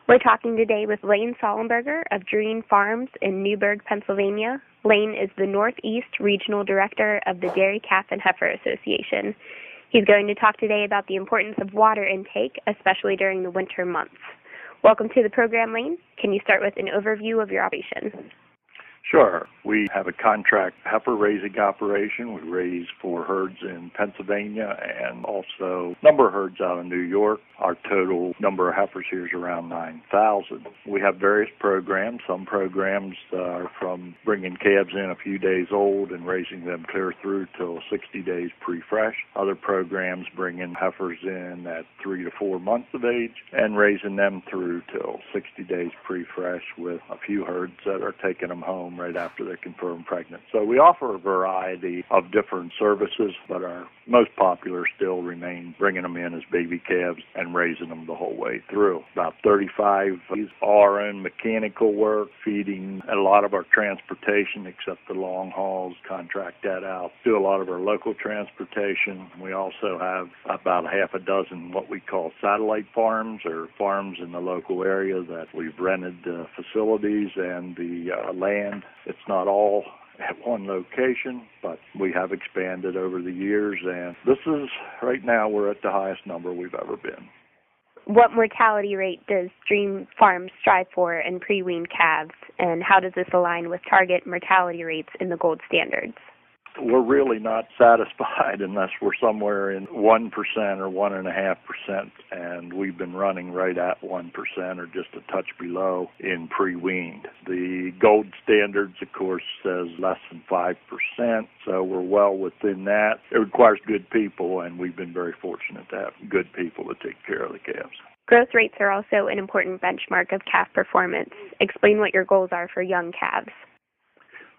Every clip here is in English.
We're talking today with Lane Sollenberger of Dream Farms in Newburgh, Pennsylvania. Lane is the Northeast Regional Director of the Dairy Calf and Heifer Association. He's going to talk today about the importance of water intake, especially during the winter months. Welcome to the program, Lane. Can you start with an overview of your operation? Sure. We have a contract heifer raising operation. We raise 4 herds in Pennsylvania and also a number of herds out in New York. Our total number of heifers here is around 9,000. We have various programs. Some programs are from bringing calves in a few days old and raising them clear through till 60 days pre-fresh. Other programs bring in heifers in at 3 to 4 months of age and raising them through till 60 days pre-fresh, with a few herds that are taking them home right after they're confirmed pregnant. So we offer a variety of different services, but our most popular still remain bringing them in as baby calves and raising them the whole way through. About 35 is our own mechanical work, feeding, a lot of our transportation, except the long hauls, contract that out. Do a lot of our local transportation. We also have about a half a dozen what we call satellite farms, or farms in the local area that we've rented facilities and the land. It's not all at one location, but we have expanded over the years, and this is, right now, we're at the highest number we've ever been. What mortality rate does Dream Farms strive for in pre-weaned calves, and how does this align with target mortality rates in the gold standards? We're really not satisfied unless we're somewhere in 1% or 1.5%, and we've been running right at 1% or just a touch below in pre-weaned. The gold standards, of course, says less than 5%, so we're well within that. It requires good people, and we've been very fortunate to have good people to take care of the calves. Growth rates are also an important benchmark of calf performance. Explain what your goals are for young calves.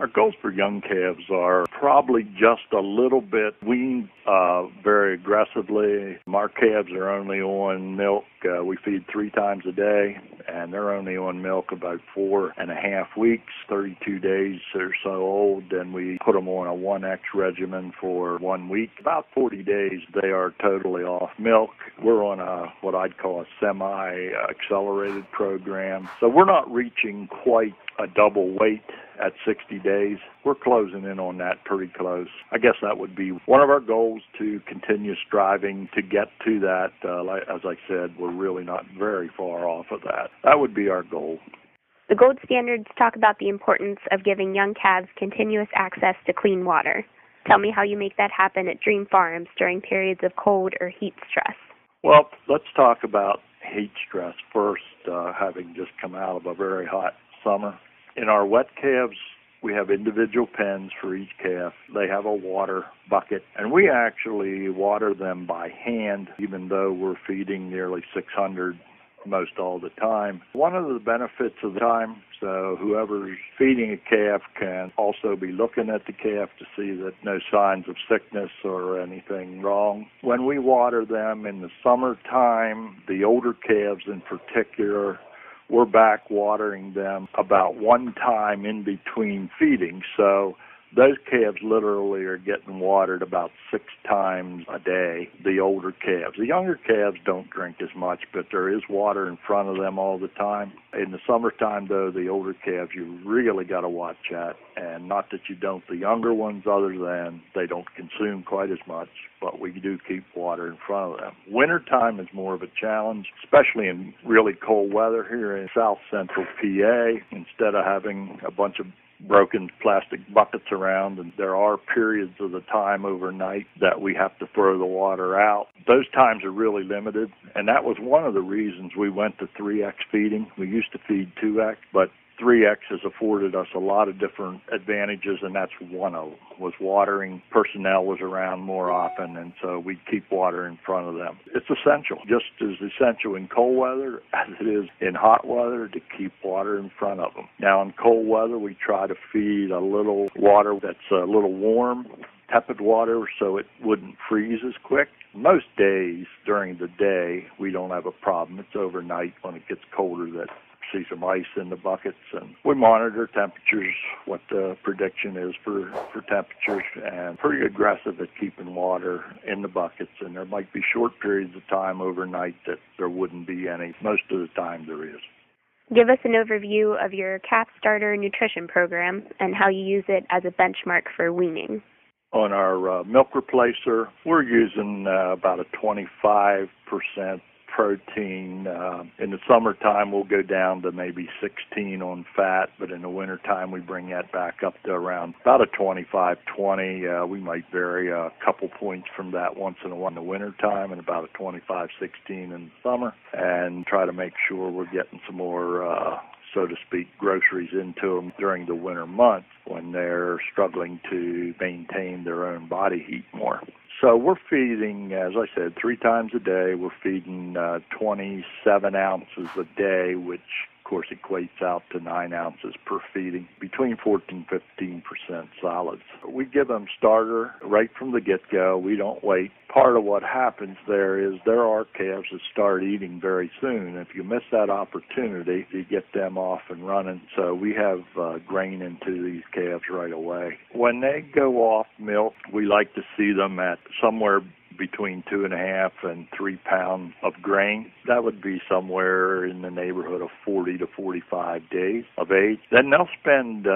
Our goals for young calves are probably just a little bit weaned very aggressively. Our calves are only on milk. We feed 3 times a day, and they're only on milk about 4.5 weeks, 32 days or so old. Then we put them on a 1X regimen for 1 week. About 40 days, they are totally off milk. We're on what I'd call a semi-accelerated program. So we're not reaching quite a double weight at 60 days. We're closing in on that pretty close. I guess that would be one of our goals, to continue striving to get to that. As I said, we're really not very far off of that. That would be our goal. The gold standards talk about the importance of giving young calves continuous access to clean water. Tell me how you make that happen at Dream Farms during periods of cold or heat stress. Well, let's talk about heat stress first, having just come out of a very hot summer. In our wet calves, we have individual pens for each calf. They have a water bucket, and we actually water them by hand, even though we're feeding nearly 600 most all the time. One of the benefits of the time, so whoever's feeding a calf can also be looking at the calf to see that no signs of sickness or anything wrong. When we water them in the summertime, the older calves in particular, we're back watering them about 1 time in between feedings. So those calves literally are getting watered about 6 times a day, the older calves. The younger calves don't drink as much, but there is water in front of them all the time. In the summertime, though, the older calves, you really got to watch that. And not that you don't the younger ones, other than they don't consume quite as much, but we do keep water in front of them. Wintertime is more of a challenge, especially in really cold weather here in south central PA. Instead of having a bunch of broken plastic buckets around, and there are periods of the time overnight that we have to throw the water out. Those times are really limited, and that was one of the reasons we went to 3X feeding. We used to feed 2X, but 3X has afforded us a lot of different advantages, and that's one of them, was watering. Personnel was around more often, and so we keep water in front of them. It's essential, just as essential in cold weather as it is in hot weather, to keep water in front of them. Now, in cold weather, we try to feed a little water that's a little warm, tepid water, so it wouldn't freeze as quick. Most days during the day, we don't have a problem. It's overnight when it gets colder that see some ice in the buckets, and we monitor temperatures, what the prediction is for temperatures, and pretty aggressive at keeping water in the buckets. And there might be short periods of time overnight that there wouldn't be any. Most of the time there is. Give us an overview of your calf starter nutrition program and how you use it as a benchmark for weaning. On our milk replacer, we're using about a 25% protein. In the summertime, we'll go down to maybe 16 on fat, but in the wintertime, we bring that back up to around about a 25-20. We might vary a couple points from that once in a while in the wintertime and about a 25-16 in the summer, and try to make sure we're getting some more so to speak, groceries into them during the winter months when they're struggling to maintain their own body heat more. So we're feeding, as I said, 3 times a day. We're feeding 27 ounces a day, which of course equates out to 9 ounces per feeding, between 14-15% solids. We give them starter right from the get-go. We don't wait. Part of what happens there is there are calves that start eating very soon. If you miss that opportunity, you get them off and running. So we have grain into these calves right away. When they go off milk, we like to see them at somewhere between 2.5 and 3 pounds of grain. That would be somewhere in the neighborhood of 40 to 45 days of age. Then they'll spend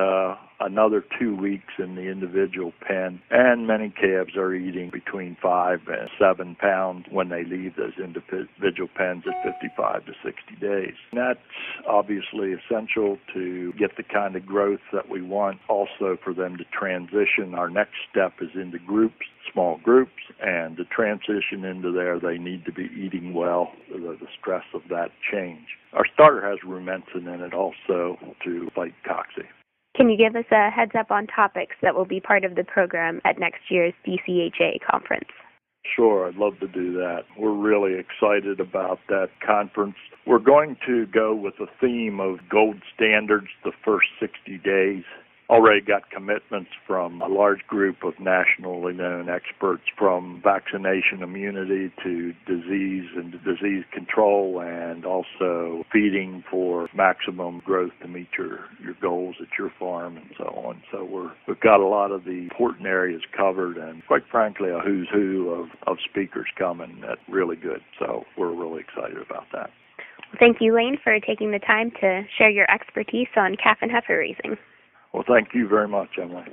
another 2 weeks in the individual pen, and many calves are eating between 5 and 7 pounds when they leave those individual pens at 55 to 60 days. And that's obviously essential to get the kind of growth that we want. Also for them to transition, our next step is into groups, small groups, and to transition into there, they need to be eating well, the stress of that change. Our starter has rumensin in it also to fight cocci. Can you give us a heads up on topics that will be part of the program at next year's BCHA conference? Sure, I'd love to do that. We're really excited about that conference. We're going to go with a theme of gold standards the first 60 days. Already got commitments from a large group of nationally known experts, from vaccination immunity to disease and disease control, and also feeding for maximum growth to meet your goals at your farm and so on. So we've got a lot of the important areas covered, and quite frankly, a who's who of speakers coming that's really good. So we're really excited about that. Thank you, Lane, for taking the time to share your expertise on calf and heifer raising. Well, thank you very much, Emily.